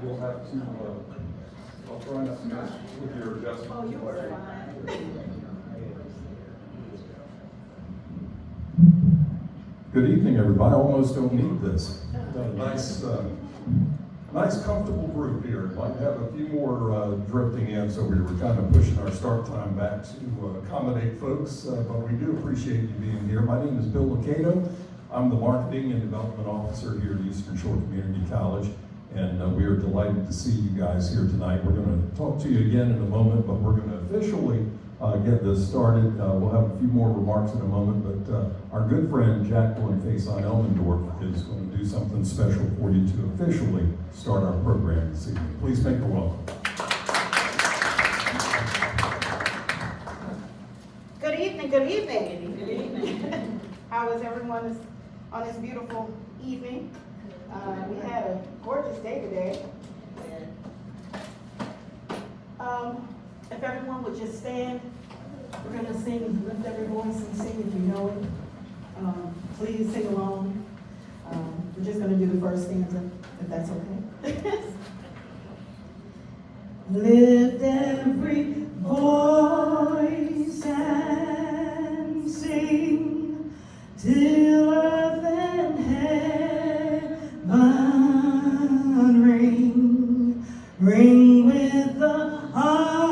You'll have to, I'll try not to mess with your adjustment. Oh, you were fine. Good evening, everybody. I almost don't need this. Got a nice comfortable group here. Might have a few more drifting in, so we were kind of pushing our start time back to accommodate folks, but we do appreciate you being here. My name is Bill Locato. I'm the Marketing and Development Officer here at Eastern Shore Community College, and we are delighted to see you guys here tonight. We're going to talk to you again in a moment, but we're going to officially get this started. We'll have a few more remarks in a moment, but our good friend Jacqueline Faison Elmendorf is going to do something special for you to officially start our program this evening. Please make her welcome. Good evening, good evening. Good evening. How is everyone on this beautiful evening? We had a gorgeous day today. If everyone would just stand, we're going to sing, lift every voice and sing if you know it. Please sing along. We're just going to do the first stanza, if that's okay. Lift every voice and sing till earth and heaven ring, ring with the harmonies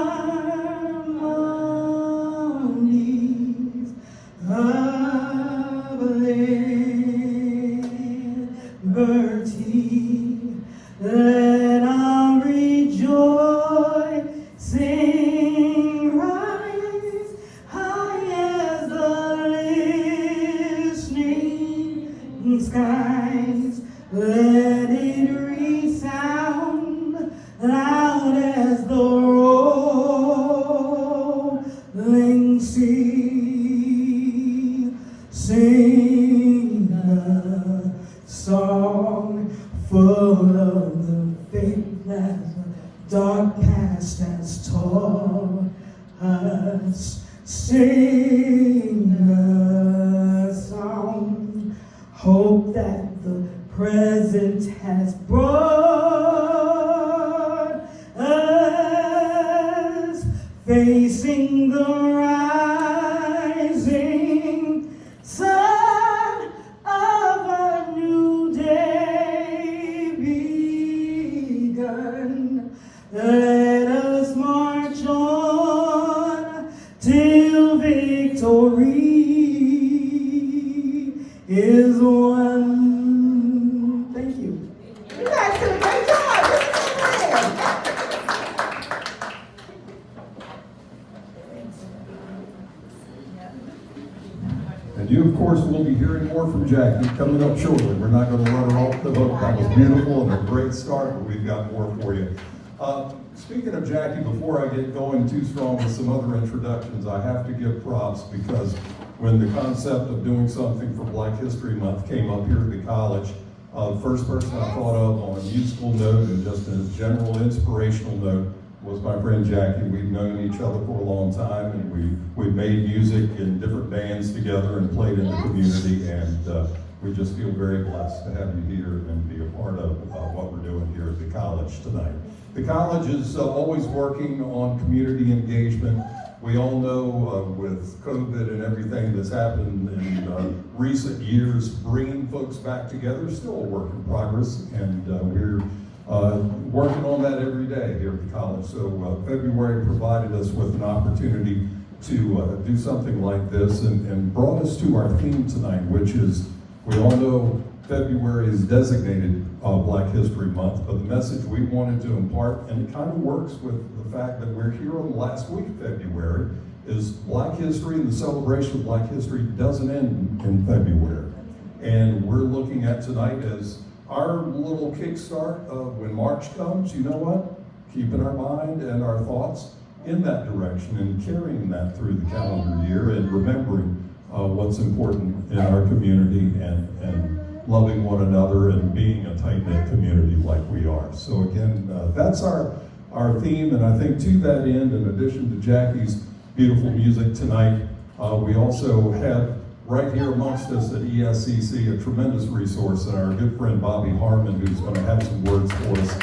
of liberty. Let our rejoicing rise high as the listening skies. Let it resound loud as the rolling sea. Sing a song full of the faith that the dark past has taught us. Sing a song, hope that the present has brought us, facing the rising sun of a new day begun. Let us march on till victory is won. Thank you. You guys did a great job. And you, of course, will be hearing more from Jackie coming up shortly. We're not going to let her off the hook. That was beautiful and a great start, but we've got more for you. Speaking of Jackie, before I get going too strong with some other introductions, I have to give props because when the concept of doing something for Black History Month came up here at the college, the first person I thought of on a musical note and just a general inspirational note was my friend Jackie. We've known each other for a long time, and we've made music in different bands together and played in the community, and we just feel very blessed to have you here and be a part of what we're doing here at the college tonight. The college is always working on community engagement. We all know with COVID and everything that's happened in recent years, bringing folks back together is still a work in progress, and we're working on that every day here at the college. So February provided us with an opportunity to do something like this and brought us to our theme tonight, which is, we all know February is designated Black History Month, but the message we wanted to impart, and it kind of works with the fact that we're here on the last week of February, is Black history and the celebration of Black history doesn't end in February. And we're looking at tonight as our little kickstart of when March comes, you know what? Keeping our mind and our thoughts in that direction and carrying that through the calendar year and remembering what's important in our community and loving one another and being a tight-knit community like we are. So again, that's our theme, and I think to that end, in addition to Jackie's beautiful music tonight, we also have right here amongst us at ESCC a tremendous resource, and our good friend Bobby Harmon, who's going to have some words for us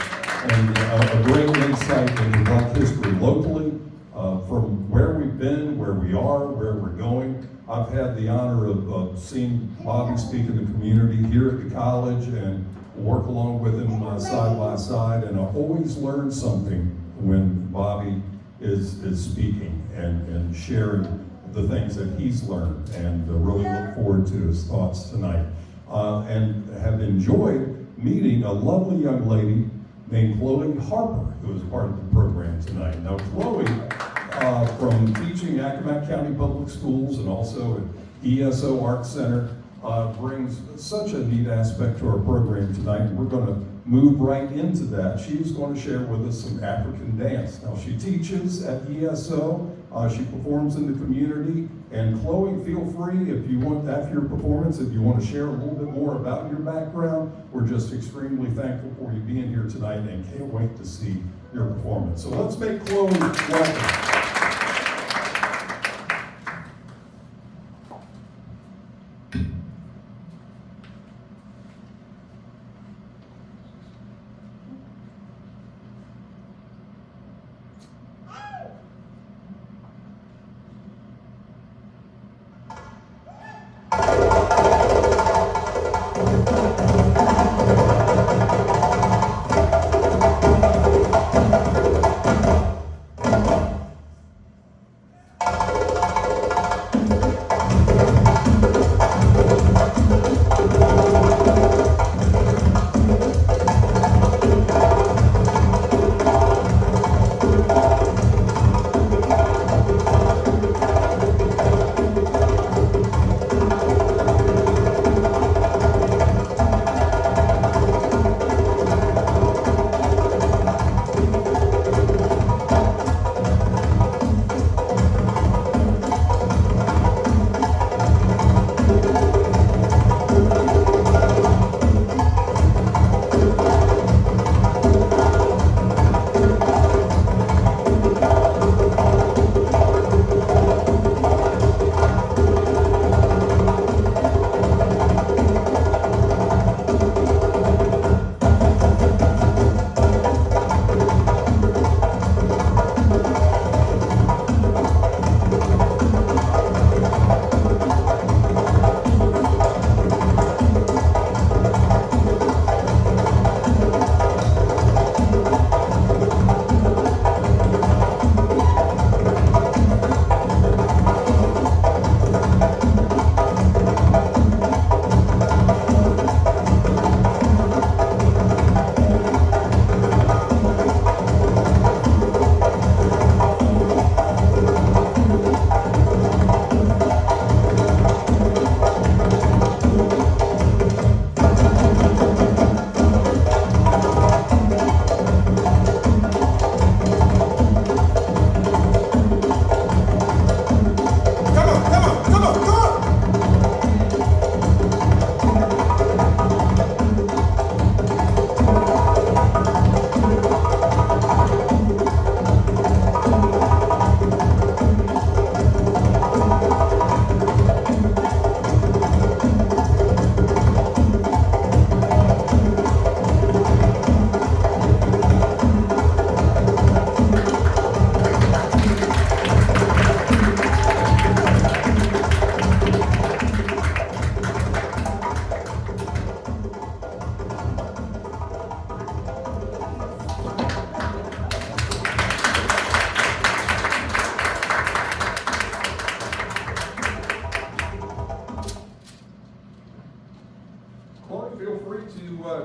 and a great insight into Black history locally, from where we've been, where we are, where we're going. I've had the honor of seeing Bobby speak in the community here at the college and work along with him side by side, and I always learn something when Bobby is speaking and sharing the things that he's learned, and really look forward to his thoughts tonight. And have enjoyed meeting a lovely young lady named Chloe Harper, who is part of the program tonight. Now, Chloe, from teaching Accomack County Public Schools and also at ESO Art Center, brings such a neat aspect to our program tonight. We're going to move right into that. She's going to share with us some African dance. Now, she teaches at ESO, she performs in the community, and Chloe, feel free if you want, after your performance, if you want to share a little bit more about your background. We're just extremely thankful for you being here tonight and can't wait to see your performance. So let's make Chloe welcome.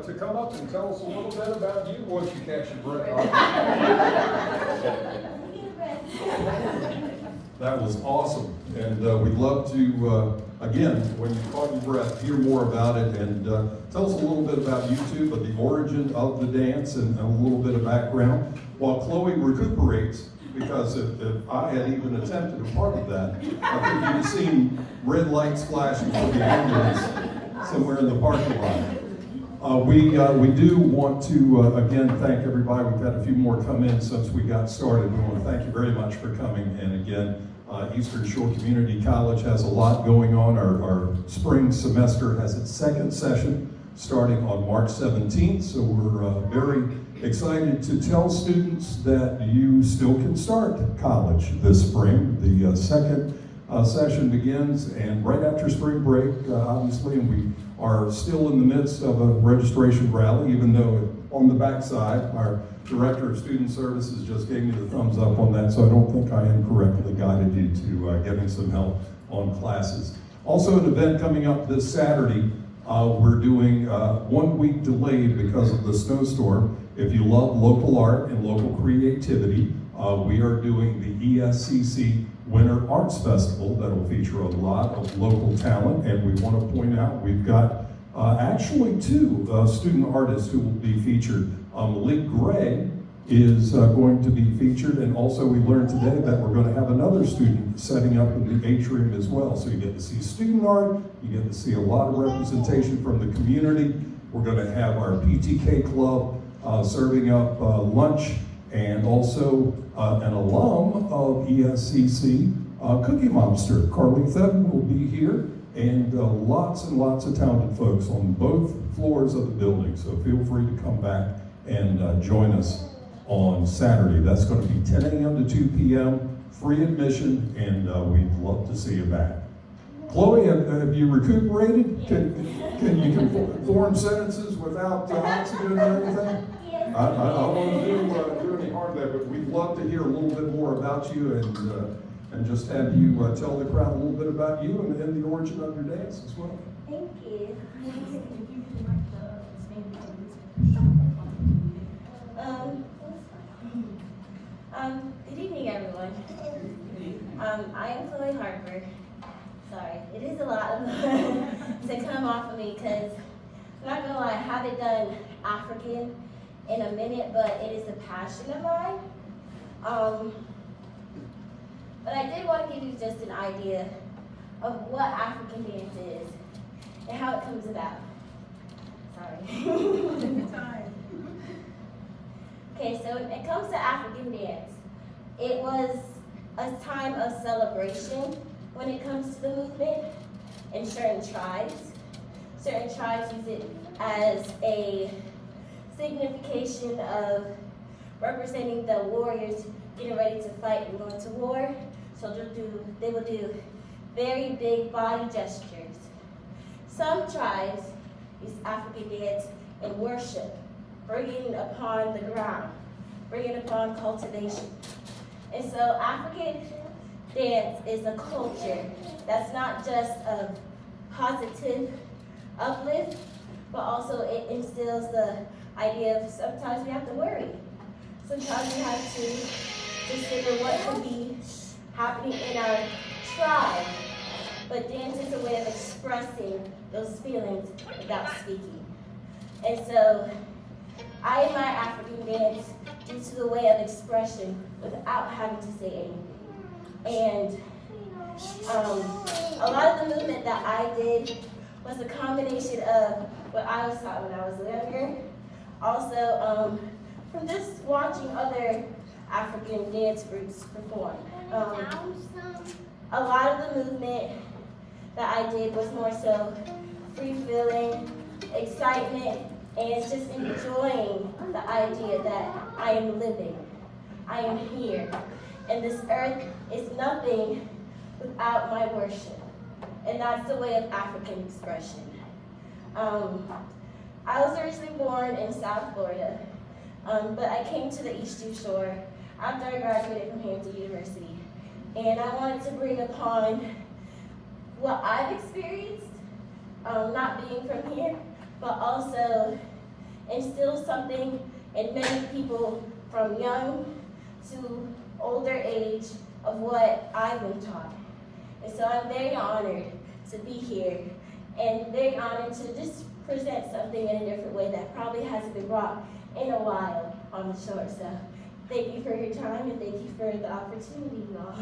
To come up and tell us a little bit about you once you catch your breath. That was awesome, and we'd love to, again, when you caught your breath, hear more about it, and tell us a little bit about you two, but the origin of the dance and a little bit of background. While Chloe recuperates, because if I had even attempted a part of that, I think you'd have seen red lights flashing from the ambulance somewhere in the parking lot. We do want to, again, thank everybody. We've had a few more come in since we got started. We want to thank you very much for coming. And again, Eastern Shore Community College has a lot going on. Our spring semester has its second session starting on March 17th. So we're very excited to tell students that you still can start college this spring. The second session begins and right after spring break, obviously, and we are still in the midst of a registration rally, even though on the backside, our Director of Student Services just gave me the thumbs up on that, so I don't think I incorrectly guided you to getting some help on classes. Also, an event coming up this Saturday. We're doing 1 week delayed because of the snowstorm. If you love local art and local creativity, we are doing the ESCC Winter Arts Festival that will feature a lot of local talent, and we want to point out we've got actually two student artists who will be featured. Malik Gray is going to be featured, and also we learned today that we're going to have another student setting up in the atrium as well. So you get to see student art, you get to see a lot of representation from the community. We're going to have our PTK club serving up lunch, and also an alum of ESCC, Cookie Monster, Carly Thedden, will be here, and lots and lots of talented folks on both floors of the building. So feel free to come back and join us on Saturday. That's going to be 10 a.m. to 2 p.m., free admission, and we'd love to see you back. Chloe, have you recuperated? Can you form sentences without oxygen or anything? I don't want to do any harm there, but we'd love to hear a little bit more about you and just have you tell the crowd a little bit about you and the origin of your dance as well. Thank you. Good evening, everyone. I am Chloe Harper. Sorry, it is a lot to come off of me because I'm not gonna lie, I haven't done African in a minute, but it is a passion of mine. But I did want to give you just an idea of what African dance is and how it comes about. Sorry. Okay, so when it comes to African dance, it was a time of celebration when it comes to the movement in certain tribes. Certain tribes use it as a signification of representing the warriors getting ready to fight and going to war. So they will do very big body gestures. Some tribes use African dance in worship, bringing upon the ground, bringing upon cultivation. And so African dance is a culture that's not just a positive uplift, but also it instills the idea of sometimes we have to worry. Sometimes we have to consider what could be happening in our tribe. But dance is a way of expressing those feelings without speaking. And so I admire African dance due to the way of expression without having to say anything. And a lot of the movement that I did was a combination of what I was taught when I was younger. Also, from just watching other African dance groups perform. A lot of the movement that I did was more so free feeling, excitement, and just enjoying the idea that I am living, I am here, and this earth is nothing without my worship. And that's the way of African expression. I was originally born in South Florida, but I came to the Eastern Shore after I graduated from Hampton University. And I wanted to bring upon what I've experienced, not being from here, but also instill something in many people from young to older age of what I've been taught. And so I'm very honored to be here and very honored to just present something in a different way that probably hasn't been brought in a while on the shore. So thank you for your time and thank you for the opportunity, y'all.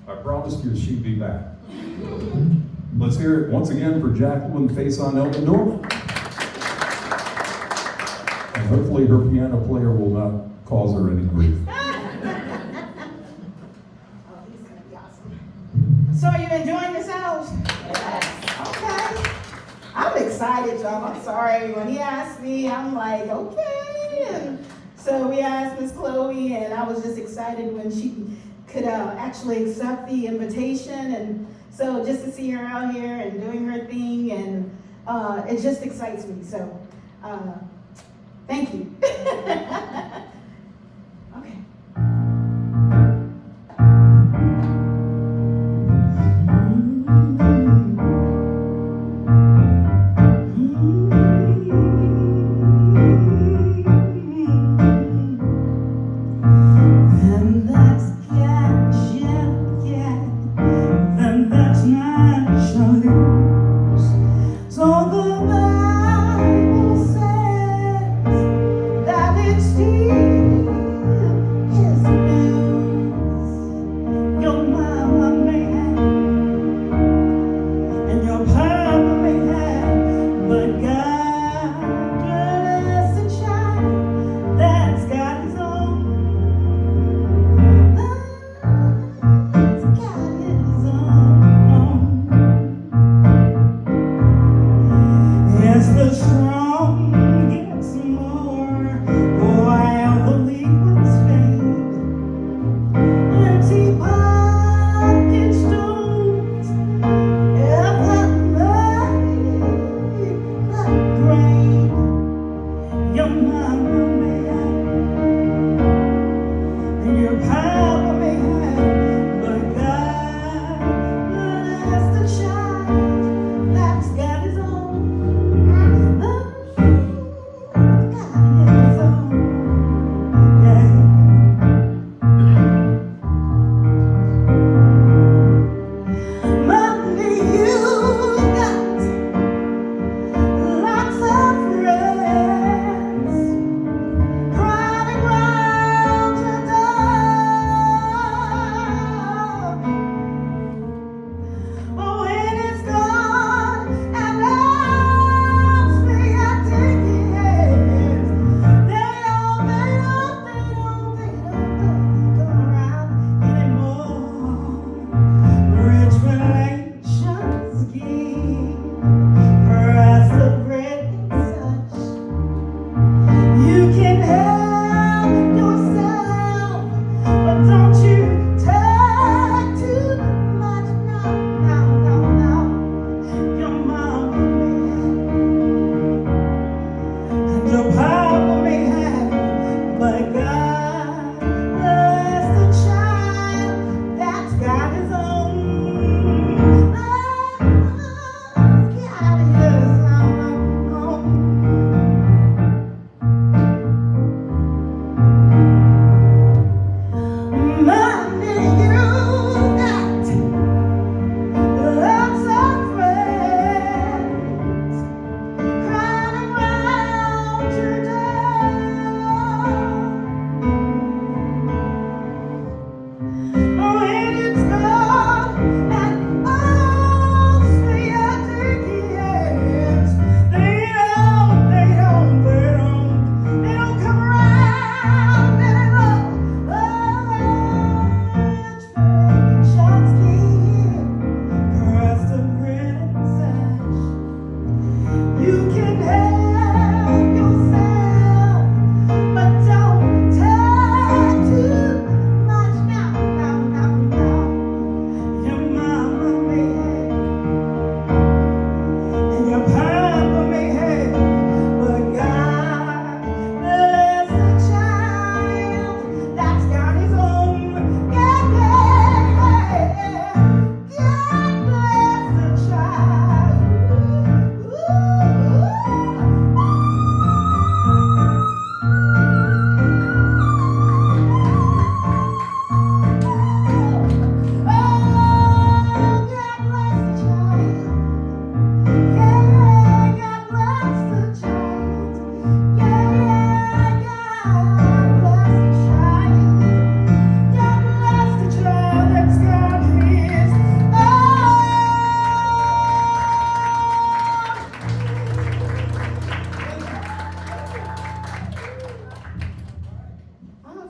I promised you she'd be back. Let's hear it once again for Jacqueline Faison Elmendorf and Hopefully her piano player will not cause her any grief. Oh, he's gonna be awesome. So are you enjoying yourselves? Yes. Okay. I'm excited, y'all. I'm sorry. When he asked me, I'm like, okay. And so we asked Miss Chloe, and I was just excited when she could actually accept the invitation. And so just to see her out here and doing her thing, and it just excites me. So thank you. Okay. And that's cat, then that's not choice. So the Bible says that it still is news. Your mama may have, and your papa may have, but God bless the child that's got his own. That's got his own. Yes, the strong get some more, while the weak ones fade. Empty pocket stones, ever made that grain. Your mama may have, and your papa may have, but God bless the child that's got his own. Got his own. Yeah. Money, you got lots of friends crowding round your door. But when it's gone and love's me at tickets, they don't come around anymore. Rich relations give price of bread and such. You can help yourself, but don't you take too much. No. Your mama may have, and your papa may have, but God bless the child that's got his own. That's got his own. Money, you got lots of friends crowding round your door.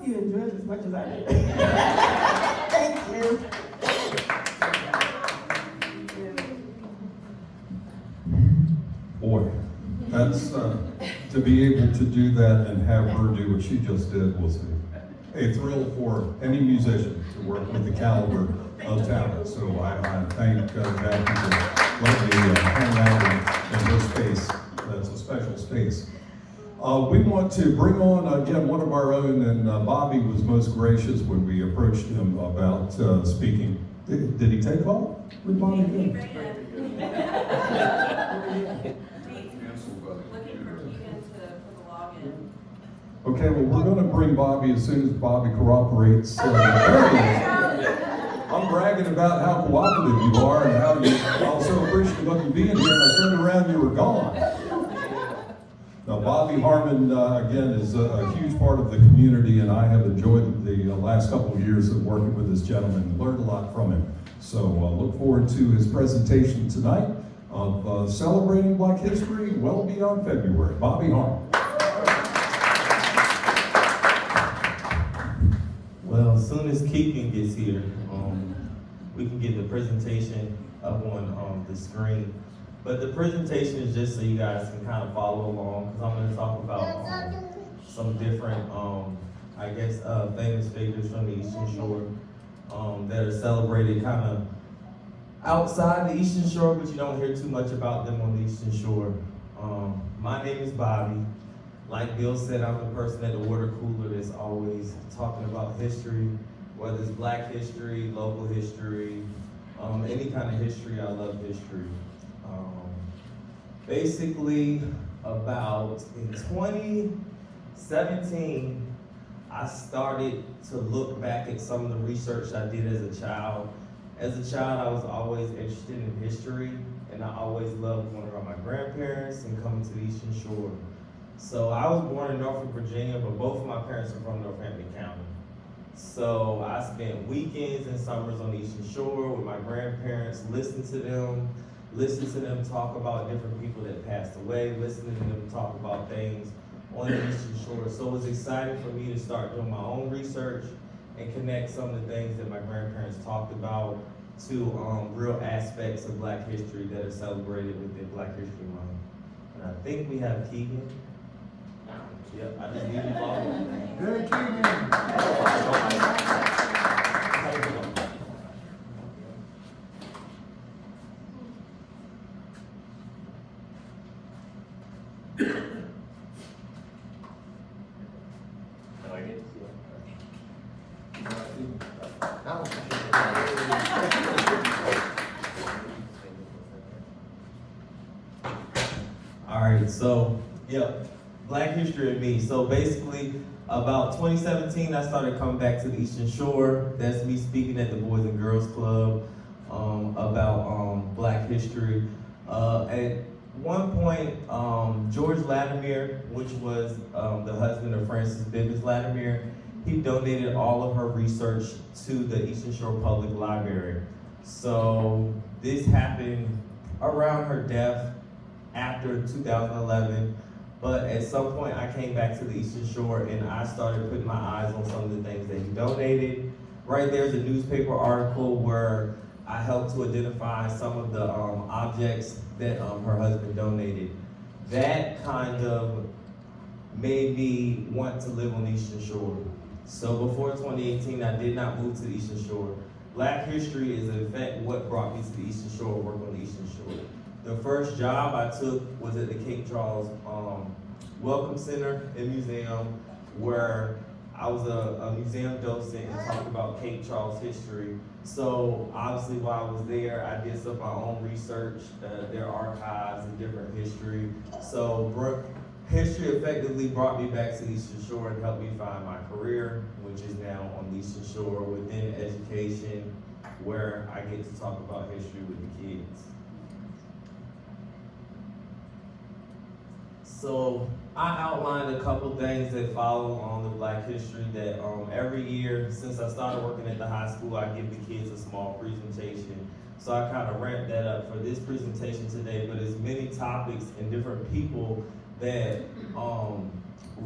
hope you enjoyed it as much as I did. Thank you. Boy, that's, to be able to do that and have her do what she just did was a thrill for any musician to work with the caliber of talent. So I thank Jackie for letting me hang out in her space. That's a special space. We want to bring on again one of our own, and Bobby was most gracious when we approached him about speaking. Did he take off? Where'd Bobby go? Looking for Keegan to put the login. Okay, well, we're going to bring Bobby as soon as Bobby cooperates. There he is. I'm bragging about how cooperative you are and how I'm so appreciative of you being here. And I turned around, you were gone. Now, Bobby Harmon, again, is a huge part of the community, and I have enjoyed the last couple of years of working with this gentleman and learned a lot from him. So look forward to his presentation tonight of celebrating Black History well beyond February. Bobby Harmon. Well, as soon as Keegan gets here, we can get the presentation up on the screen. But the presentation is just so you guys can kind of follow along, because I'm going to talk about some different, I guess, famous figures from the Eastern Shore that are celebrated kind of outside the Eastern Shore, but you don't hear too much about them on the Eastern Shore. My name is Bobby. Like Bill said, I'm the person at the water cooler that's always talking about history, whether it's Black history, local history, any kind of history. I love history. Basically, about in 2017, I started to look back at some of the research I did as a child. As a child, I was always interested in history, and I always loved going around my grandparents and coming to the Eastern Shore. So I was born in Norfolk, Virginia, but both of my parents are from Northampton County. So I spent weekends and summers on the Eastern Shore with my grandparents, listening to them talk about different people that passed away, listening to them talk about things on the Eastern Shore. So it was exciting for me to start doing my own research and connect some of the things that my grandparents talked about to real aspects of Black history that are celebrated within Black History Month. And I think we have Keegan. Yep, I just need you follow. Good, Keegan. All right, so, Black history and me. So basically, about 2017, I started coming back to the Eastern Shore. That's me speaking at the Boys and Girls Club about Black history. At one point, George Latimer, which was the husband of Frances Bivens Latimer, he donated all of her research to the Eastern Shore Public Library. So this happened around her death after 2011. But at some point, I came back to the Eastern Shore and I started putting my eyes on some of the things that he donated. Right there's a newspaper article where I helped to identify some of the objects that her husband donated. That kind of made me want to live on the Eastern Shore. So before 2018, I did not move to the Eastern Shore. Black history is in fact what brought me to the Eastern Shore, work on the Eastern Shore. The first job I took was at the Cape Charles Welcome Center and Museum, where I was a museum docent and talked about Cape Charles history. So obviously while I was there, I did some of my own research, their archives and different history. So history effectively brought me back to the Eastern Shore and helped me find my career, which is now on the Eastern Shore within education, where I get to talk about history with the kids. So I outlined a couple things that follow on the Black history that every year since I started working at the high school, I give the kids a small presentation. So I kind of ramped that up for this presentation today, but there's many topics and different people that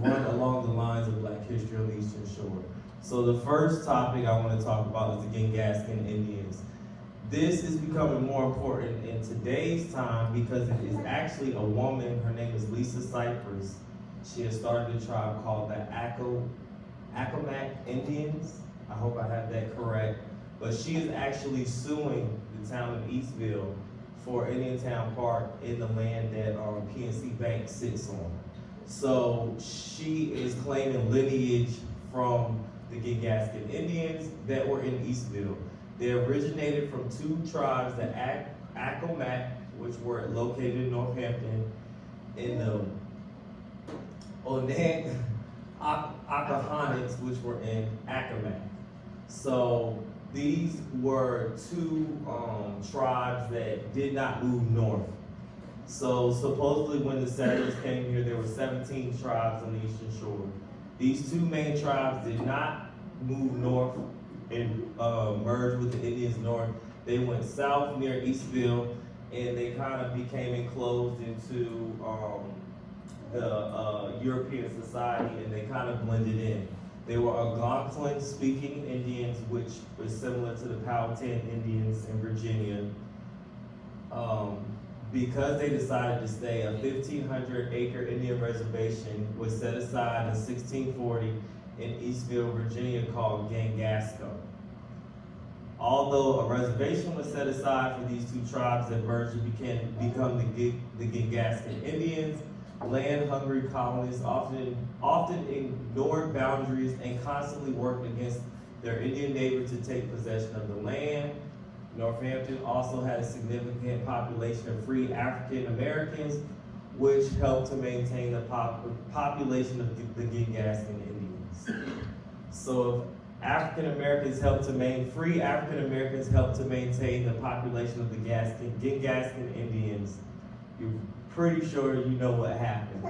run along the lines of Black history on the Eastern Shore. So the first topic I want to talk about is the Gangaskin Indians. This is becoming more important in today's time because it is actually a woman. Her name is Lisa Cypress. She has started a tribe called the Accomack Indians. I hope I have that correct. But she is actually suing the town of Eastville for Indiantown Park in the land that PNC Bank sits on. So she is claiming lineage from the Gangaskin Indians that were in Eastville. They originated from two tribes, the Accomack, which were located in Northampton, and the Oklahonics, which were in Accomack. So these were two tribes that did not move north. So supposedly when the settlers came here, there were 17 tribes on the Eastern Shore. These two main tribes did not move north and merge with the Indians north. They went south near Eastville, and they kind of became enclosed into the European society, and they kind of blended in. They were Algonquin-speaking Indians, which was similar to the Powhatan Indians in Virginia. Because they decided to stay, a 1,500-acre Indian reservation was set aside in 1640 in Eastville, Virginia, called Gangasco. Although a reservation was set aside for these two tribes that merged and become the Gangaskin Indians, land-hungry colonists often ignored boundaries and constantly worked against their Indian neighbors to take possession of the land. Northampton also had a significant population of free African Americans, which helped to maintain the population of the Gangaskin Indians. So if African Americans free African Americans helped to maintain the population of the Gangaskin Indians, you're pretty sure you know what happened.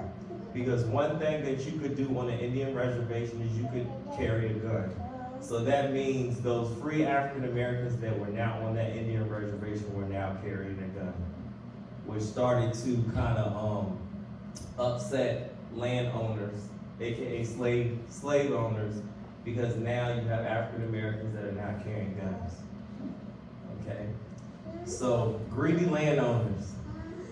Because one thing that you could do on an Indian reservation is you could carry a gun. So that means those free African Americans that were now on that Indian reservation were now carrying a gun, which started to kind of upset landowners, aka slave owners, because now you have African Americans that are now carrying guns. Okay, so greedy landowners,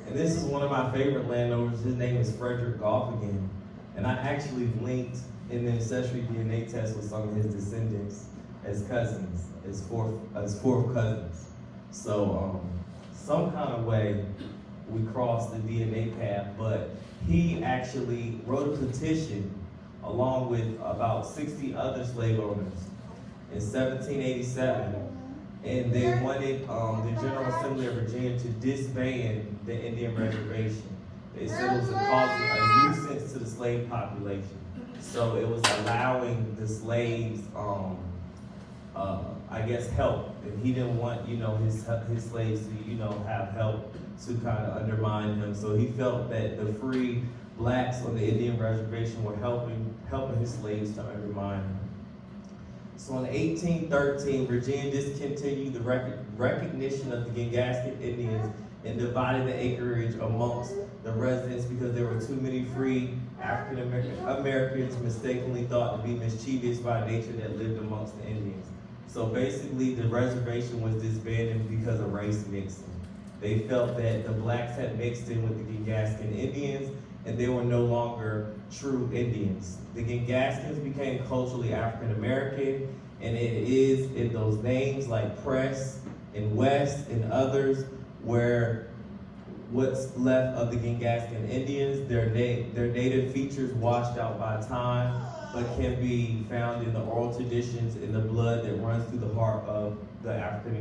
and this is one of my favorite landowners. His name is Frederick Goff again, and I actually linked in the ancestry DNA test with some of his descendants as cousins, as fourth cousins. So some kind of way we crossed the DNA path, but he actually wrote a petition along with about 60 other slave owners in 1787, and they wanted the General Assembly of Virginia to disband the Indian reservation. They said it was causing a nuisance to the slave population. So it was allowing the slaves, I guess, help. And he didn't want, his slaves to, have help to kind of undermine him. So he felt that the free blacks on the Indian reservation were helping his slaves to undermine him. So in 1813, Virginia discontinued the recognition of the Gangaskin Indians and divided the acreage amongst the residents because there were too many free African Americans mistakenly thought to be mischievous by nature that lived amongst the Indians. So basically the reservation was disbanded because of race mixing. They felt that the blacks had mixed in with the Gangaskin Indians and they were no longer true Indians. The Gangaskins became culturally African American, and it is in those names like Press and West and others where what's left of the Gangaskin Indians, their native features washed out by time, but can be found in the oral traditions in the blood that runs through the heart of the African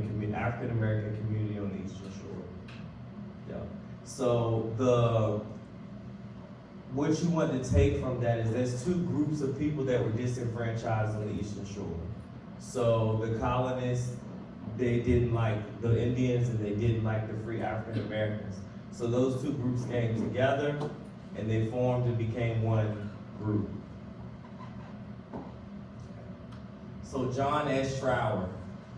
American community on the Eastern Shore. Yeah. So what you want to take from that is there's two groups of people that were disenfranchised on the Eastern Shore. So the colonists, they didn't like the Indians and they didn't like the free African Americans. So those two groups came together and they formed and became one group. So John S. Trower.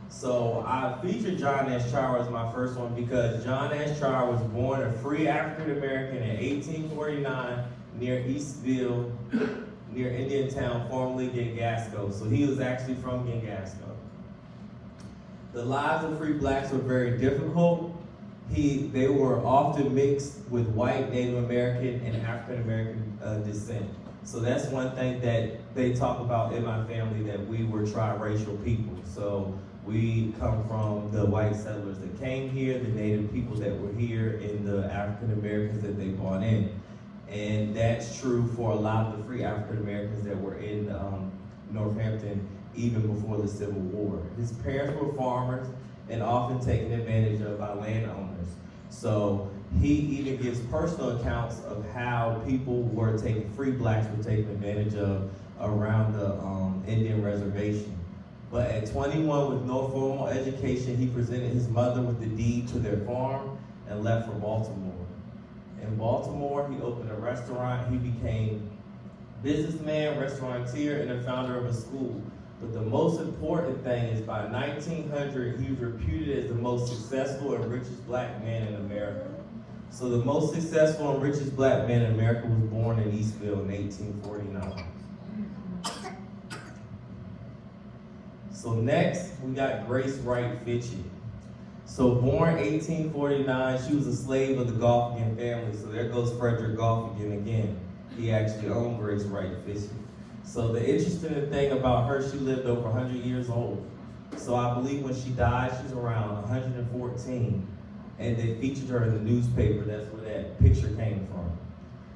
So I featured John S. Trower as my first one because John S. Trower was born a free African American in 1849 near Eastville, near Indiantown, formerly Gangasco. So he was actually from Gangasco. The lives of free blacks were very difficult. They were often mixed with white, Native American, and African American descent. So that's one thing that they talk about in my family, that we were tri-racial people. So we come from the white settlers that came here, the Native people that were here, and the African Americans that they brought in. And that's true for a lot of the free African Americans that were in Northampton even before the Civil War. His parents were farmers and often taken advantage of by landowners. So he even gives personal accounts of how free blacks were taken advantage of around the Indian reservation. But at 21, with no formal education, he presented his mother with the deed to their farm and left for Baltimore. In Baltimore, he opened a restaurant. He became businessman, restaurateur, and the founder of a school. But the most important thing is by 1900, he was reputed as the most successful and richest black man in America. So the most successful and richest black man in America was born in Eastville in 1849. So next, we got Grace Wright Fitchett. So born 1849, she was a slave of the Goffigan family. So there goes Frederick Goffigan again. He actually owned Grace Wright Fitchett. So the interesting thing about her, she lived over 100 years old. So I believe when she died, she was around 114. And they featured her in the newspaper. That's where that picture came from.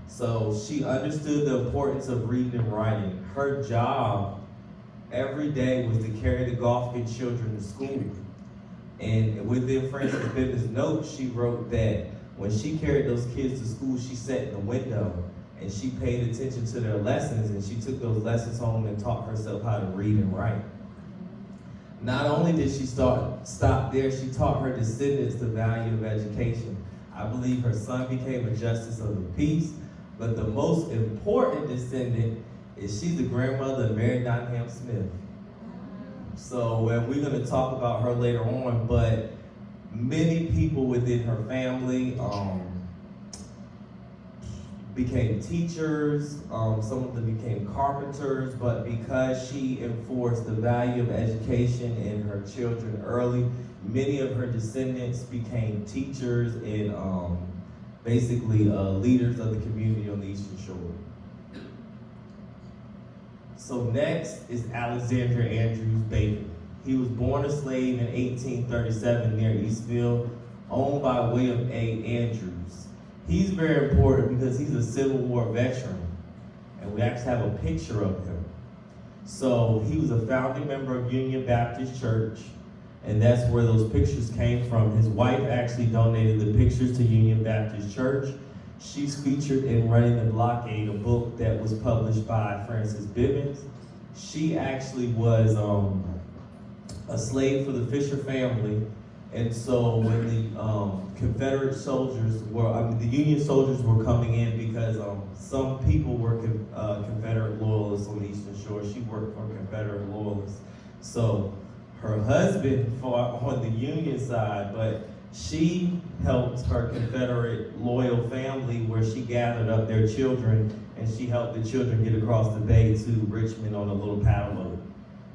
So she understood the importance of reading and writing. Her job every day was to carry the Goffigan children to school. And within Frances Bivens' notes, she wrote that when she carried those kids to school, she sat in the window and she paid attention to their lessons, and she took those lessons home and taught herself how to read and write. Not only did she stop there, she taught her descendants the value of education. I believe her son became a justice of the peace, but the most important descendant is she's the grandmother of Mary Donham Smith. So we're going to talk about her later on, but many people within her family became teachers, some of them became carpenters, but because she enforced the value of education in her children early, many of her descendants became teachers and basically leaders of the community on the Eastern Shore. So next is Alexander Andrews Bacon. He was born a slave in 1837 near Eastville, owned by William A. Andrews. He's very important because he's a Civil War veteran, and we actually have a picture of him. So he was a founding member of Union Baptist Church, and that's where those pictures came from. His wife actually donated the pictures to Union Baptist Church. She's featured in Running the Blockade, a book that was published by Frances Bivens. She actually was a slave for the Fisher family, and so when the Confederate soldiers the Union soldiers were coming in because some people were Confederate loyalists on the Eastern Shore. She worked for Confederate loyalists. So her husband fought on the Union side, but she helped her Confederate loyal family where she gathered up their children and she helped the children get across the bay to Richmond on a little paddle boat.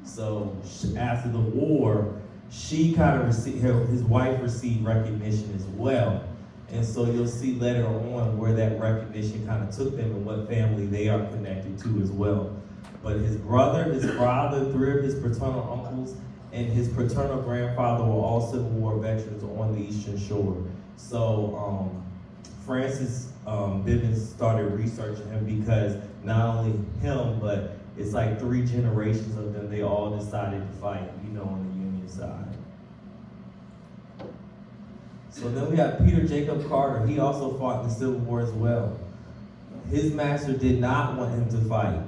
So after the war, she kind of received, his wife received recognition as well. And so you'll see later on where that recognition kind of took them and what family they are connected to as well. But his brother, his father, 3 of his paternal uncles, and his paternal grandfather were all Civil War veterans on the Eastern Shore. So Frances Bivens started researching him because not only him, but it's like 3 generations of them, they all decided to fight, on the Union side. So then we have Peter Jacob Carter. He also fought in the Civil War as well. His master did not want him to fight.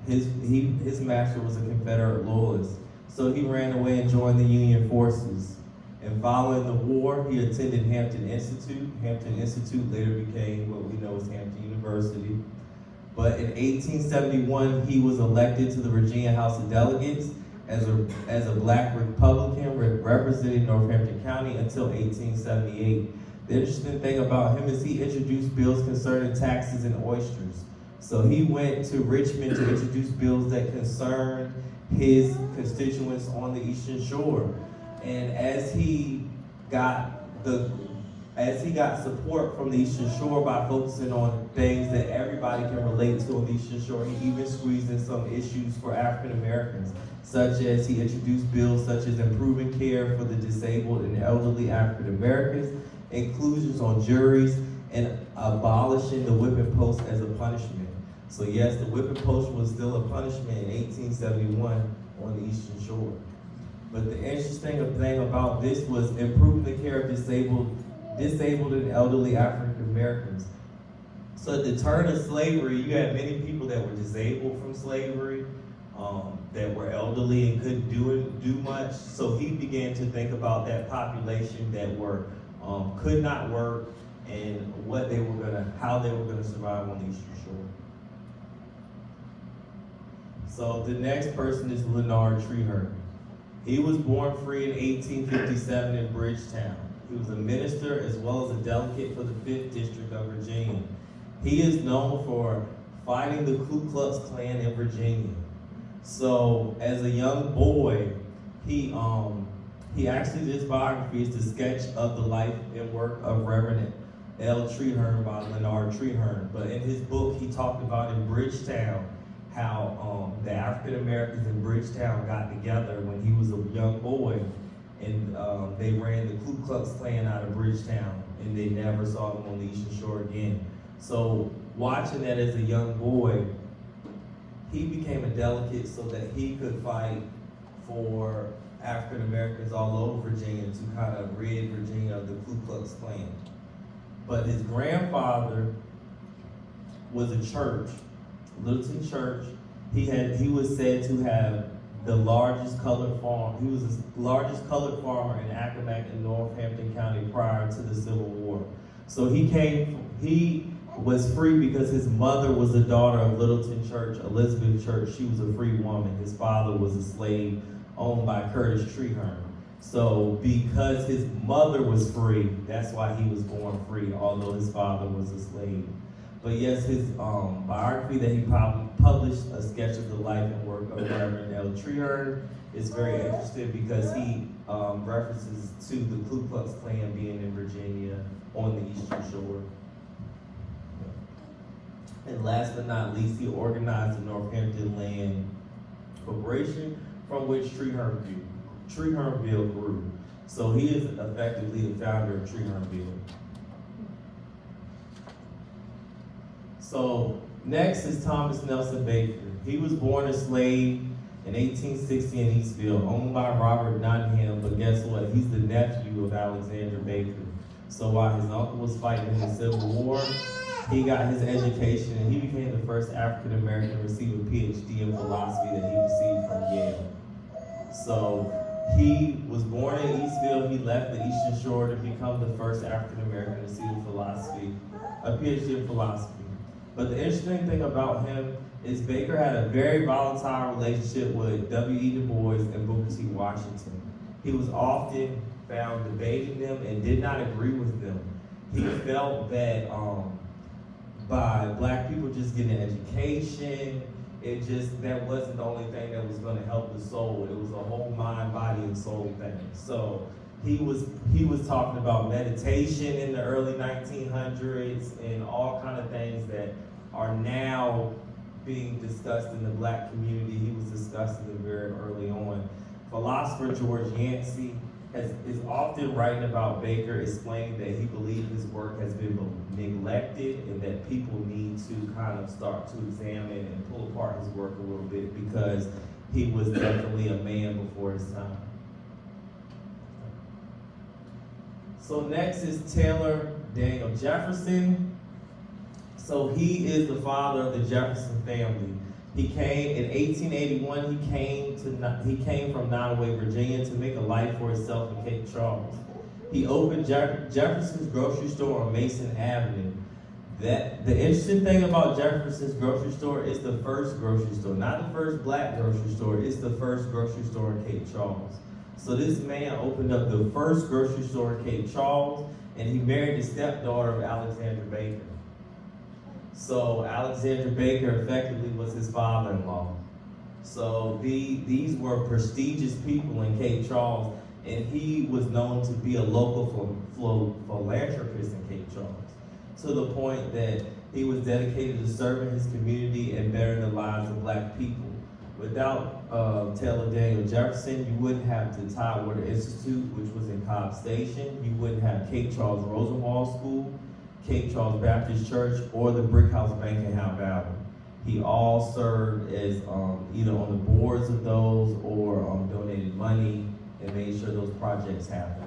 His master was a Confederate loyalist. So he ran away and joined the Union forces. And following the war, he attended Hampton Institute. Hampton Institute later became what we know as Hampton University. But in 1871, he was elected to the Virginia House of Delegates as a black Republican representing Northampton County until 1878. The interesting thing about him is he introduced bills concerning taxes and oysters. So he went to Richmond to introduce bills that concerned his constituents on the Eastern Shore. And as he got support from the Eastern Shore by focusing on things that everybody can relate to on the Eastern Shore, he even squeezed in some issues for African Americans, such as he introduced bills such as improving care for the disabled and elderly African Americans, inclusions on juries, and abolishing the whipping post as a punishment. So yes, the whipping post was still a punishment in 1871 on the Eastern Shore. But the interesting thing about this was improving the care of disabled and elderly African Americans. So at the turn of slavery, you had many people that were disabled from slavery, that were elderly and couldn't do much. So he began to think about that population that could not work and how they were gonna survive on the Eastern Shore. So the next person is Leonard Treherne. He was born free in 1857 in Bridgetown. He was a minister as well as a delegate for the 5th District of Virginia. He is known for fighting the Ku Klux Klan in Virginia. So as a young boy, he actually did his biography is the sketch of the life and work of Reverend L. Treherne by Leonard Treherne. But in his book, he talked about in Bridgetown how the African Americans in Bridgetown got together when he was a young boy, and they ran the Ku Klux Klan out of Bridgetown, and they never saw them on the Eastern Shore again. So watching that as a young boy, he became a delegate so that he could fight for African Americans all over Virginia to kind of rid Virginia of the Ku Klux Klan. But his grandfather was a church, Littleton Church. He was said to have the largest colored farm. He was the largest colored farmer in Accomack and Northampton County prior to the Civil War. So he was free because his mother was the daughter of Littleton Church, Elizabeth Church. She was a free woman. His father was a slave owned by Curtis Treherne. So because his mother was free, that's why he was born free, although his father was a slave. But yes, his biography that he published, a sketch of the life and work of Reverend L. Treherne, is very interesting because he references to the Ku Klux Klan being in Virginia on the Eastern Shore. And last but not least, he organized the Northampton Land Corporation, from which Treherneville grew. So he is effectively the founder of Treherneville. So next is Thomas Nelson Baker. He was born a slave in 1860 in Eastville, owned by Robert Nottingham, but guess what? He's the nephew of Alexander Baker. So while his uncle was fighting in the Civil War, he got his education and he became the first African American to receive a PhD in philosophy that he received from Yale. So he was born in Eastville. He left the Eastern Shore to become the first African American to receive a PhD in philosophy. But the interesting thing about him is Baker had a very volatile relationship with W.E. Du Bois and Booker T. Washington. He was often found debating them and did not agree with them. He felt that by black people just getting an education, that wasn't the only thing that was going to help the soul. It was a whole mind, body, and soul thing. So he was talking about meditation in the early 1900s and all kind of things that are now being discussed in the black community. He was discussing them very early on. Philosopher George Yancey is often writing about Baker, explaining that he believed his work has been neglected and that people need to kind of start to examine and pull apart his work a little bit because he was definitely a man before his time. So next is Taylor Daniel Jefferson. So he is the father of the Jefferson family. He came in 1881. He came from Nottoway, Virginia, to make a life for himself in Cape Charles. He opened Jefferson's grocery store on Mason Avenue. The interesting thing about Jefferson's grocery store is the first grocery store, not the first black grocery store. It's the first grocery store in Cape Charles. So this man opened up the first grocery store in Cape Charles, and he married the stepdaughter of Alexander Baker. So Alexander Baker effectively was his father-in-law. So these were prestigious people in Cape Charles, and he was known to be a local philanthropist in Cape Charles, to the point that he was dedicated to serving his community and bettering the lives of black people. Without Taylor Daniel Jefferson, you wouldn't have the Tidewater Institute, which was in Cobb Station. You wouldn't have Cape Charles Rosenwald School, Cape Charles Baptist Church, or the Brick House Bank in Howe Valley. He all served as either on the boards of those or donated money and made sure those projects happened.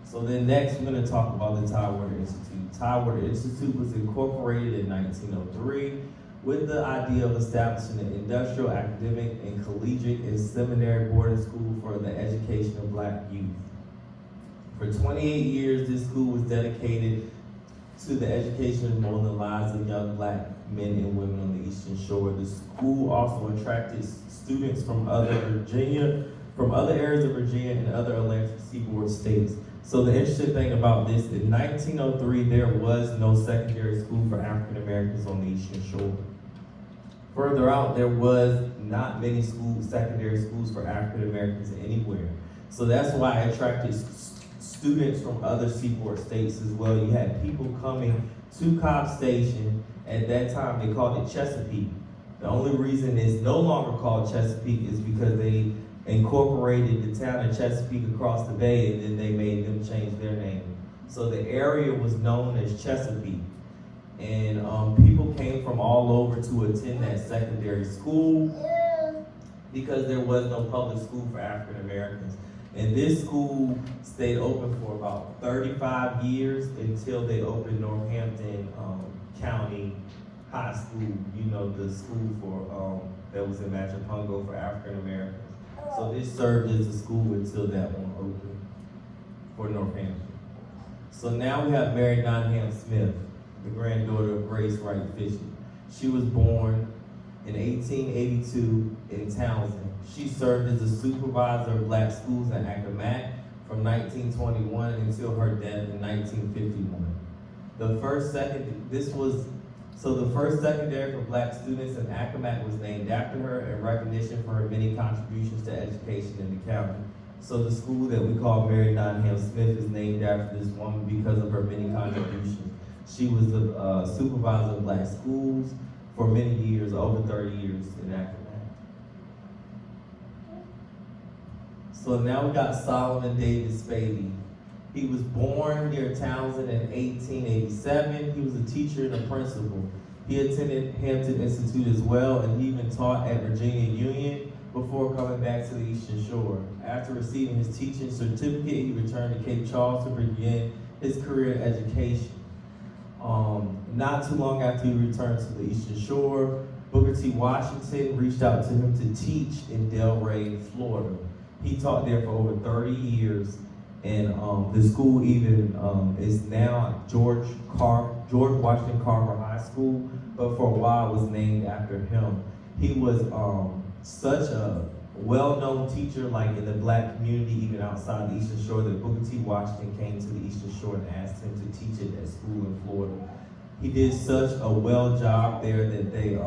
So then next, we're going to talk about the Tidewater Institute. Tidewater Institute was incorporated in 1903 with the idea of establishing an industrial, academic, and collegiate and seminary boarding school for the education of black youth. For 28 years, this school was dedicated to the education and molding the lives of young black men and women on the Eastern Shore. The school also attracted students from other areas of Virginia and other Atlantic seaboard states. So the interesting thing about this, in 1903, there was no secondary school for African Americans on the Eastern Shore. Further out, there was not many secondary schools for African Americans anywhere. So that's why it attracted students from other seaboard states as well. You had people coming to Cobb Station. At that time, they called it Chesapeake. The only reason it's no longer called Chesapeake is because they incorporated the town of Chesapeake across the bay, and then they made them change their name. So the area was known as Chesapeake. And people came from all over to attend that secondary school because there was no public school for African Americans. And this school stayed open for about 35 years until they opened Northampton County High School, the school for that was in Machapungo for African Americans. So this served as a school until that one opened for Northampton. So now we have Mary Nottingham Smith, the granddaughter of Grace Wright Fisher. She was born in 1882 in Townsend. She served as a supervisor of black schools in Accomack from 1921 until her death in 1951. The first secondary for black students in Accomack was named after her in recognition for her many contributions to education in the county. So the school that we call Mary Nottingham Smith is named after this woman because of her many contributions. She was the supervisor of black schools for many years, over 30 years in Accomack. So now we got Solomon David Spady. He was born near Townsend in 1887. He was a teacher and a principal. He attended Hampton Institute as well, and he even taught at Virginia Union before coming back to the Eastern Shore. After receiving his teaching certificate, he returned to Cape Charles to begin his career in education. Not too long after he returned to the Eastern Shore, Booker T. Washington reached out to him to teach in Delray, Florida. He taught there for over 30 years, and the school even is now George Washington Carver High School, but for a while was named after him. He was such a well-known teacher, like in the black community, even outside the Eastern Shore, that Booker T. Washington came to the Eastern Shore and asked him to teach at that school in Florida. He did such a well job there that they,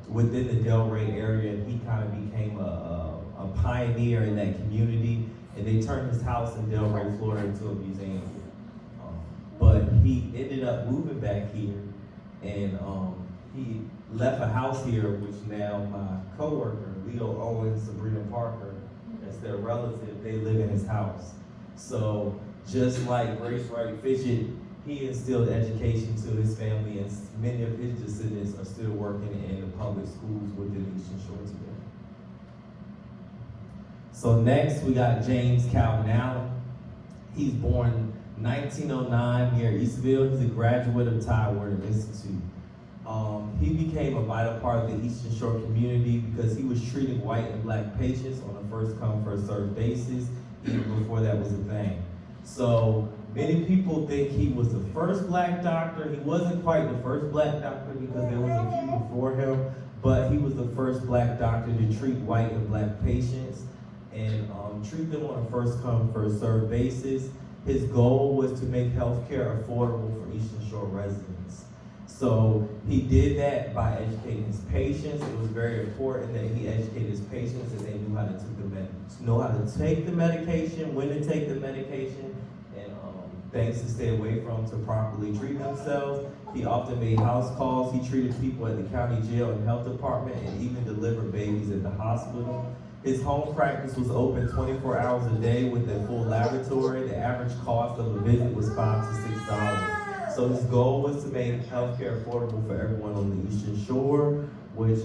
within the Delray area, he kind of became a pioneer in that community, and they turned his house in Delray, Florida into a museum. But he ended up moving back here, and he left a house here, which now my coworker, Leo Owens, Sabrina Parker, that's their relative, they live in his house. So just like Grace Wright Fisher, he instilled education to his family, and many of his descendants are still working in the public schools within the Eastern Shore today. So next we got James Calvin Allen. He's born 1909 near Eastville. He's a graduate of Tidewater Institute. He became a vital part of the Eastern Shore community because he was treating white and black patients on a first come, first served basis, even before that was a thing. So many people think he was the first black doctor. He wasn't quite the first black doctor because there was a few before him, but he was the first black doctor to treat white and black patients and treat them on a first come, first served basis. His goal was to make healthcare affordable for Eastern Shore residents. So he did that by educating his patients. It was very important that he educated his patients and they knew how to take the medication, when to take the medication, and things to stay away from to properly treat themselves. He often made house calls. He treated people at the county jail and health department and even delivered babies at the hospital. His home practice was open 24 hours a day with a full laboratory. The average cost of a visit was $5 to $6. So his goal was to make healthcare affordable for everyone on the Eastern Shore, which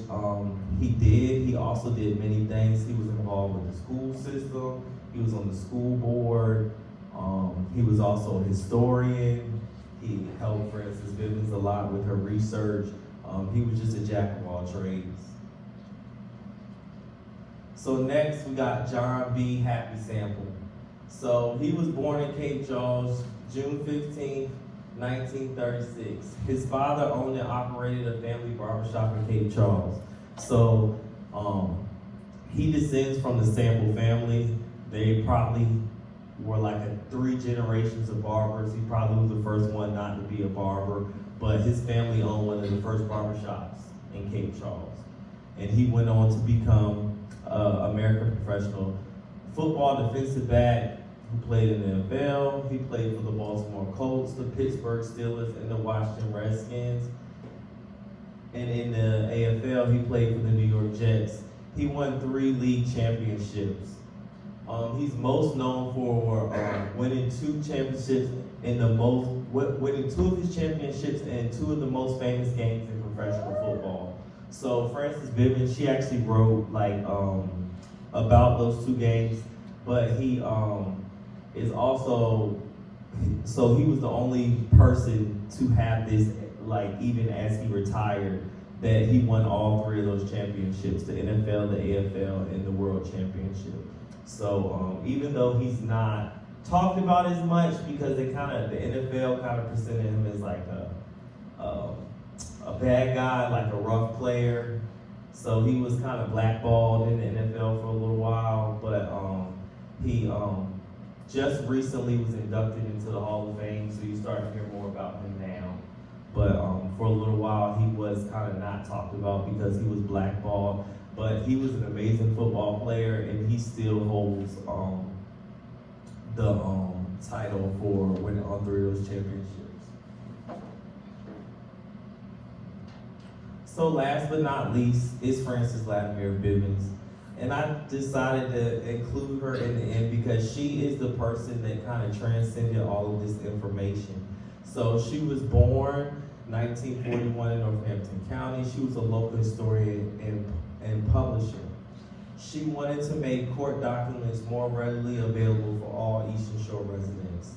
he did. He also did many things. He was involved with the school system. He was on the school board. He was also a historian. He helped Frances Bivens a lot with her research. He was just a jack of all trades. So next we got John B. Happy Sample. So he was born in Cape Charles, June 15, 1936. His father owned and operated a family barbershop in Cape Charles. So he descends from the Sample family. They probably were like 3 generations of barbers. He probably was the first one not to be a barber, but his family owned one of the first barbershops in Cape Charles. And he went on to become American professional football defensive back who played in the NFL. He played for the Baltimore Colts, the Pittsburgh Steelers, and the Washington Redskins. And in the AFL, he played for the New York Jets. He won 3 league championships. He's most known for winning 2 championships winning 2 of his championships and 2 of the most famous games in professional football. So Frances Bivens, she actually wrote about those 2 games, but he is also, so he was the only person to have this, even as he retired, that he won all 3 of those championships, the NFL, the AFL, and the World Championship. So even though he's not talked about as much because the NFL kind of presented him as like a bad guy, like a rough player. So he was kind of blackballed in the NFL for a little while, but he just recently was inducted into the Hall of Fame, so you start to hear more about him now. But for a little while, he was kind of not talked about because he was blackballed. But he was an amazing football player, and he still holds the title for winning all 3 of those championships. So last but not least is Frances Latimer Bivens. And I decided to include her in the end because she is the person that kind of transcended all of this information. So she was born 1941 in Northampton County. She was a local historian and publisher. She wanted to make court documents more readily available for all Eastern Shore residents.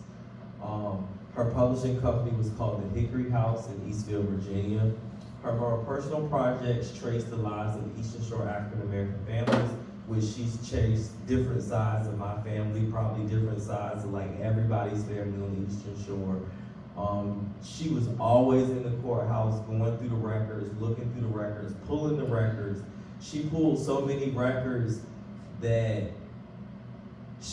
Her publishing company was called the Hickory House in Eastville, Virginia. Her more personal projects trace the lives of Eastern Shore African American families, which she's chased different sides of my family, probably different sides of like everybody's family on the Eastern Shore. She was always in the courthouse, going through the records, looking through the records, pulling the records. She pulled so many records that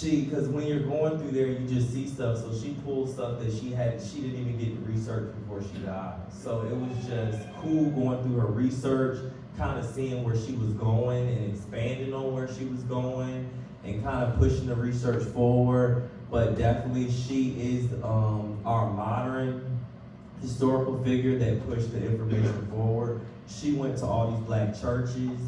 because when you're going through there, you just see stuff. So she pulled stuff that she didn't even get to research before she died. So it was just cool going through her research, kind of seeing where she was going and expanding on where she was going and kind of pushing the research forward. But definitely she is our modern historical figure that pushed the information forward. She went to all these black churches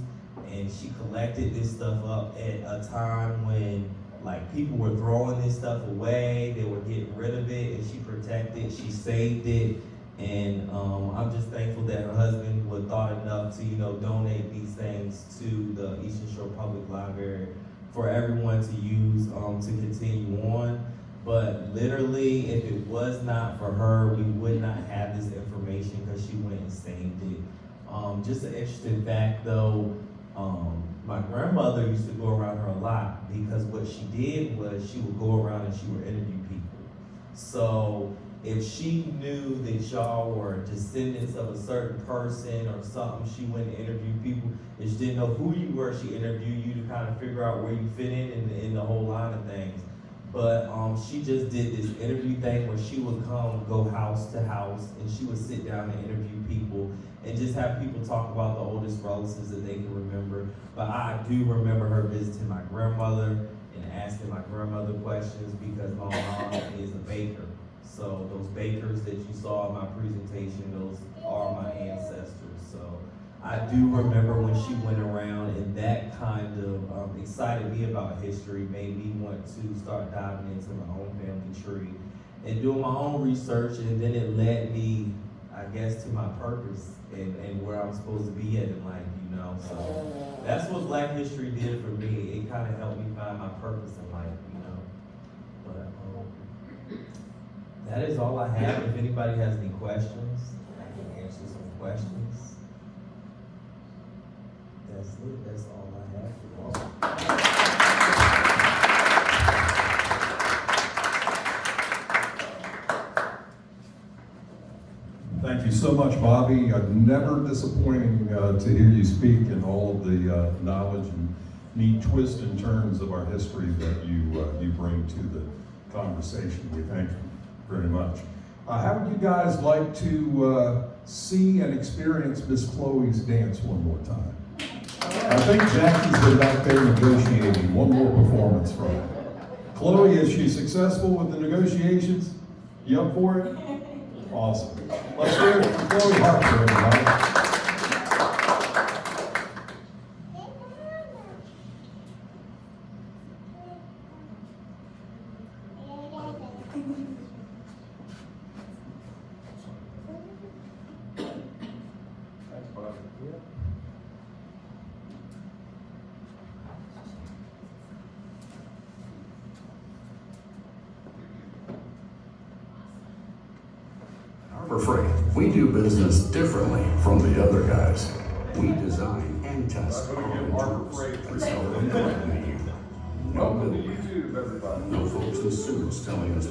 and she collected this stuff up at a time when like people were throwing this stuff away, they were getting rid of it, and she protected, she saved it. And I'm just thankful that her husband was thought enough to, donate these things to the Eastern Shore Public Library for everyone to use to continue on. But literally, if it was not for her, we would not have this information because she went and saved it. Just an interesting fact though, my grandmother used to go around her a lot because what she did was she would go around and she would interview people. So if she knew that y'all were descendants of a certain person or something, she went and interviewed people. If she didn't know who you were, she interviewed you to kind of figure out where you fit in the whole line of things. But she just did this interview thing where she would go house to house, and she would sit down and interview people and just have people talk about the oldest relatives that they can remember. But I do remember her visiting my grandmother and asking my grandmother questions because my mom is a baker. So those bakers that you saw in my presentation, those are my ancestors. So I do remember when she went around, and that kind of excited me about history, made me want to start diving into my own family tree and doing my own research, and then it led me, I guess, to my purpose and where I'm supposed to be at in life, you know. So that's what Black History did for me. It kind of helped me find my purpose in life, you know. But that is all I have. If anybody has any questions, I can answer some questions. That's it. That's all I have for y'all. Thank you so much, Bobby. Never disappointing to hear you speak and all of the knowledge and neat twists and turns of our history that you bring to the conversation. We thank you very much. How would you guys like to see and experience Miss Chloe's dance one more time? I think Jackie's been back there negotiating. One more performance for her. Chloe, is she successful with the negotiations? You up for it? Awesome. Let's hear it for Chloe Harper, everybody. Harbor Freight, we do business differently from the other guys. We design and test our own tools and sell them brand new. No middlemen. No folks in suits telling us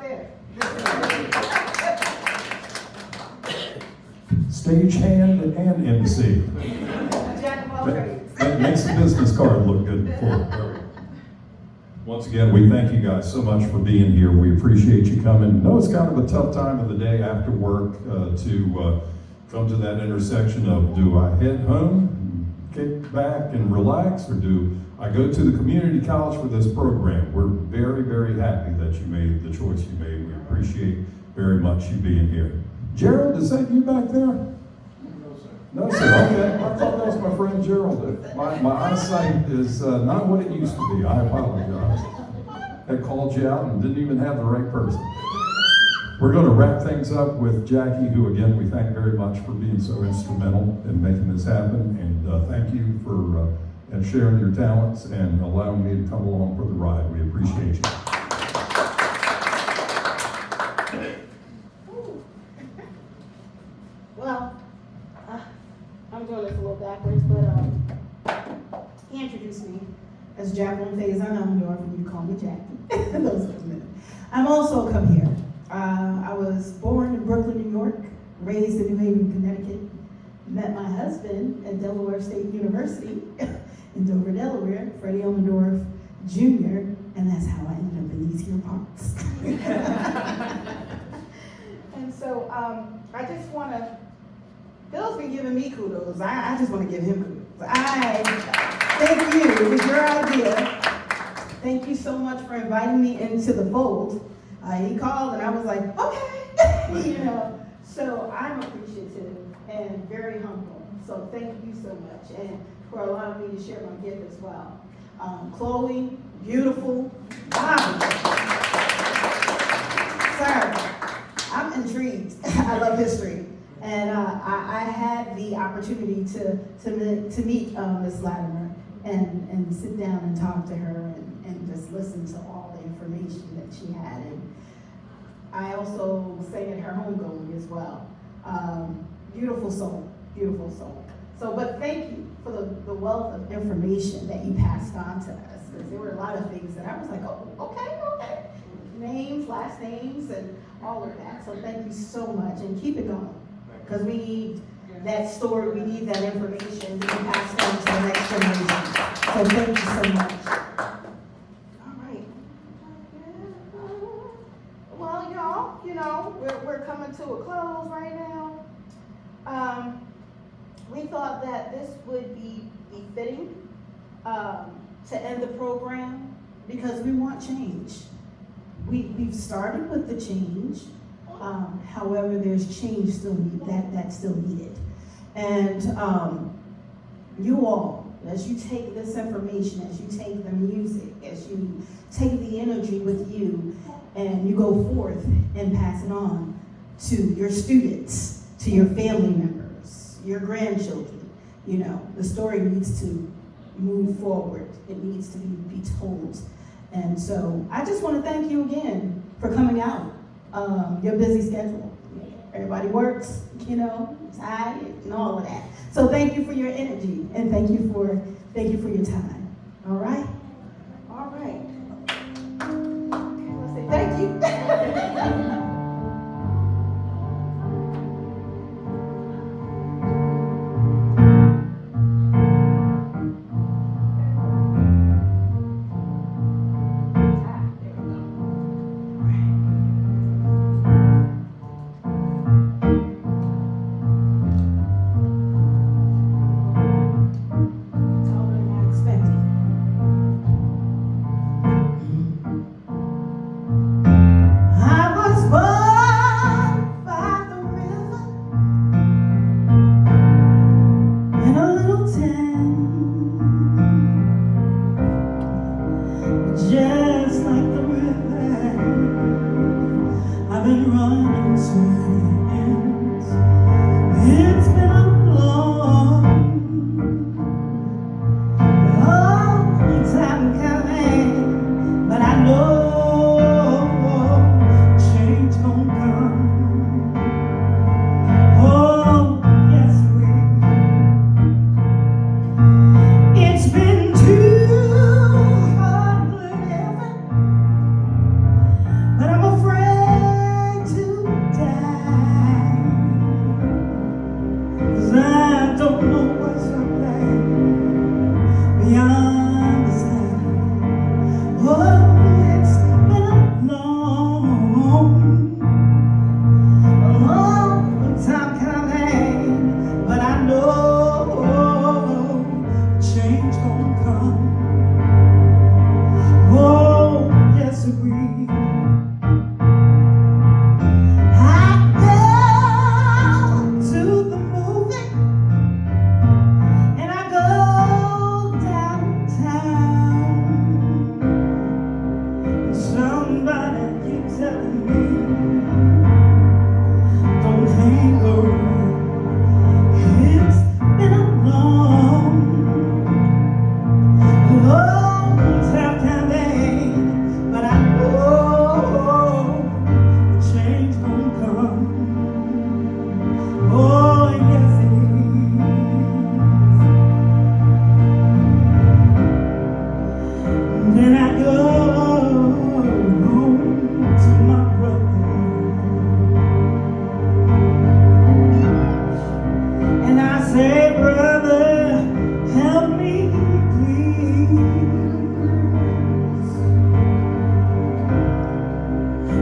there. Stagehand and MC. Jack of all trades. That makes the business card look good for it. Once again, we thank you guys so much for being here. We appreciate you coming. I know it's kind of a tough time of the day after work to come to that intersection of, do I head home, kick back and relax, or do I go to the community college for this program? We're very, very happy that you made the choice you made. We appreciate very much you being here. Gerald, is that you back there? No, sir. Okay. I thought that was my friend Gerald. My eyesight is not what it used to be. I apologize. I called you out and didn't even have the right person. We're going to wrap things up with Jackie, who, again, we thank very much for being so instrumental in making this happen. And thank you for sharing your talents and allowing me to come along for the ride. We appreciate you. Well, I'm doing this a little backwards, but he introduced me as Jacqueline Faison Elmendorf, and you call me Jackie. Those are the minutes. I'm also come here. I was born in Brooklyn, New York, raised in New Haven, Connecticut, met my husband at Delaware State University in Dover, Delaware, Freddie Elmendorf Jr., and that's how I ended up in these here parts. And so I just want to, Bill's been giving me kudos. I just want to give him kudos. Thank you. It was your idea. Thank you so much for inviting me into the fold. He called and I was like, okay, you know. So I'm appreciative and very humble. So thank you so much, and for allowing me to share my gift as well. Chloe, beautiful. Wow. Sir, I'm intrigued. I love history. And I had the opportunity to meet Miss Latimer and sit down and talk to her and just listen to all the information that she had. And I also sang at her homegoing as well. Beautiful soul, beautiful soul. So, but thank you for the wealth of information that you passed on to us, because there were a lot of things that I was like, oh, okay. Names, last names, and all of that. So thank you so much, and keep it going, because we need that story, we need that information to be passed on to the next generation. So thank you so much. All right. Well, y'all, you know, we're coming to a close right now. We thought that this would be befitting to end the program, because we want change. We've started with the change. However, there's change that's still needed. And you all, as you take this information, as you take the music, as you take the energy with you, and you go forth and pass it on to your students, to your family members, your grandchildren, you know, the story needs to move forward. It needs to be told. And so I just want to thank you again for coming out. Your busy schedule. Everybody works, you know, tired and all of that. So thank you for your energy, and thank you for your time. All right? All right. Let's say thank you. Just like the river, I've been running to ends. It's been a long time coming, but I know change gon' come. Oh, yes, it's been too hard living, but I'm afraid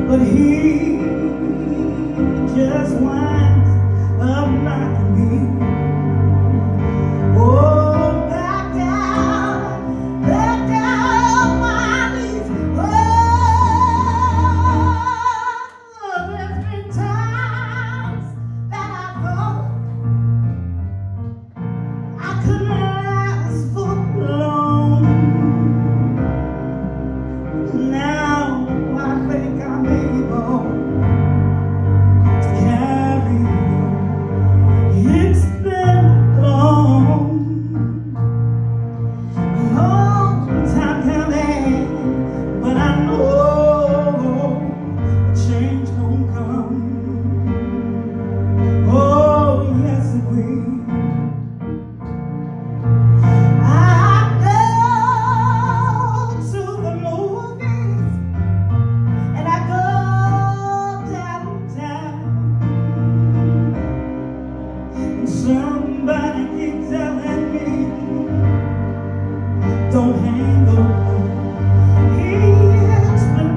but he just winds up knocking me. Oh, back down on my knees. Oh, there's been times that I thought I couldn't last for long. Now I think I'm able to carry on. It's been a long time coming, but I know a change gon' come. Oh, yes it will. I go to the movies and I go downtown, and somebody keeps telling me, don't hang on. It's been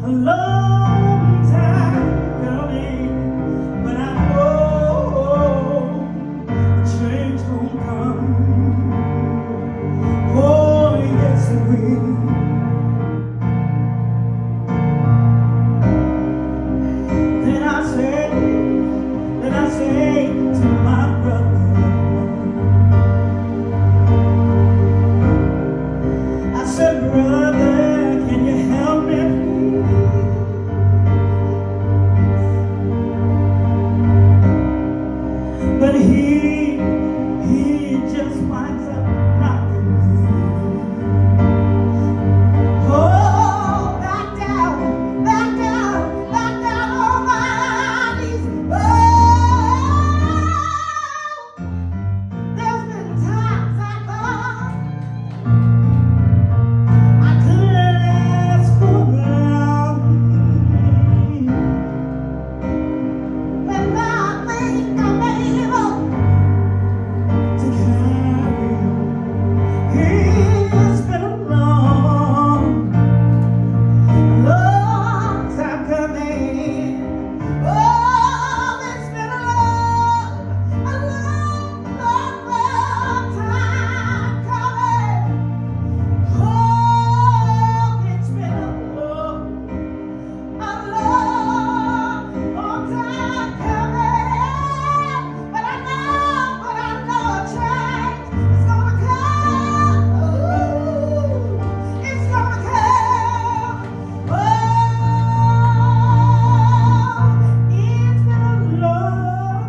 a long time coming, but I know change gon' come. Oh, yes it will. Then I say to my brother, I said, brother, can you help me please? But he just winds up knocking me. Oh, back down on my knees. Oh, there's been times I thought I couldn't last for long, but now I think I'm able to carry on. It's been a long time coming. Oh, it's been a long time coming. Oh, it's been a long time coming. But I know a change is gonna come. Ooh, it's gonna come. Oh, it's been a long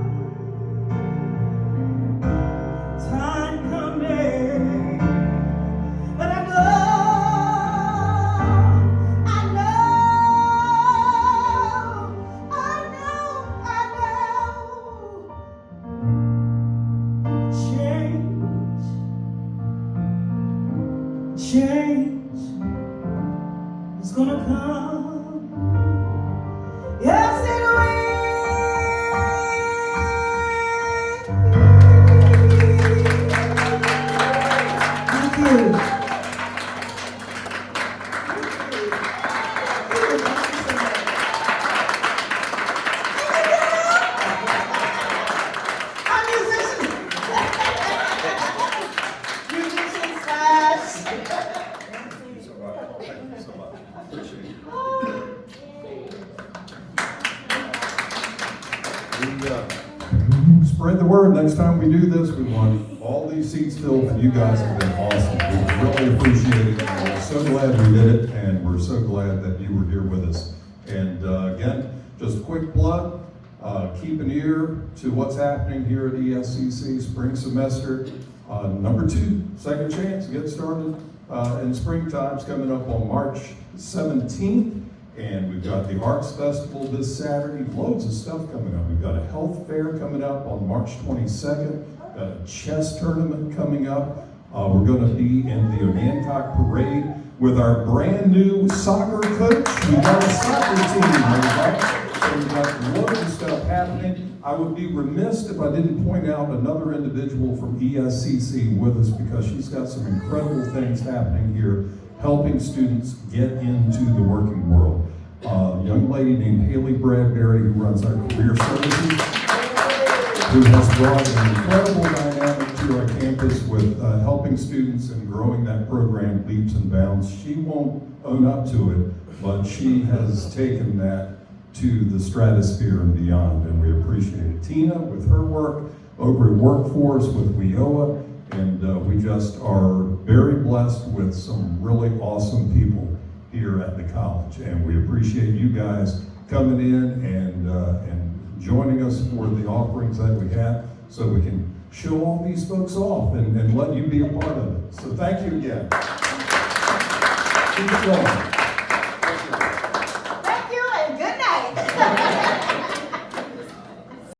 time coming. But I know change is gonna come. Yes, it will. Thank you. Spread the word. Next time we do this, we want all these seats filled. You guys have been awesome. We really appreciate it. We're so glad we did it, and we're so glad that you were here with us. And again, just a quick plug. Keep an ear to what's happening here at ESCC spring semester. Number 2, second chance, get started in springtime's coming up on March 17th. And we've got the Arts Festival this Saturday, loads of stuff coming up. We've got a health fair coming up on March 22nd, got a chess tournament coming up. We're going to be in the Onancock Parade with our brand new soccer coach. We've got a soccer team, everybody. So we've got loads of stuff happening. I would be remiss if I didn't point out another individual from ESCC with us, because she's got some incredible things happening here helping students get into the working world. A young lady named Haley Bradbury, who runs our career services, who has brought an incredible dynamic to our campus with helping students and growing that program leaps and bounds. She won't own up to it, but she has taken that to the stratosphere and beyond, and we appreciate it. Tina, with her work over at Workforce with WIOA, and we just are very blessed with some really awesome people here at the college, and we appreciate you guys coming in and joining us for the offerings that we have, so we can show all these folks off and let you be a part of it. So thank you again. Keep it going.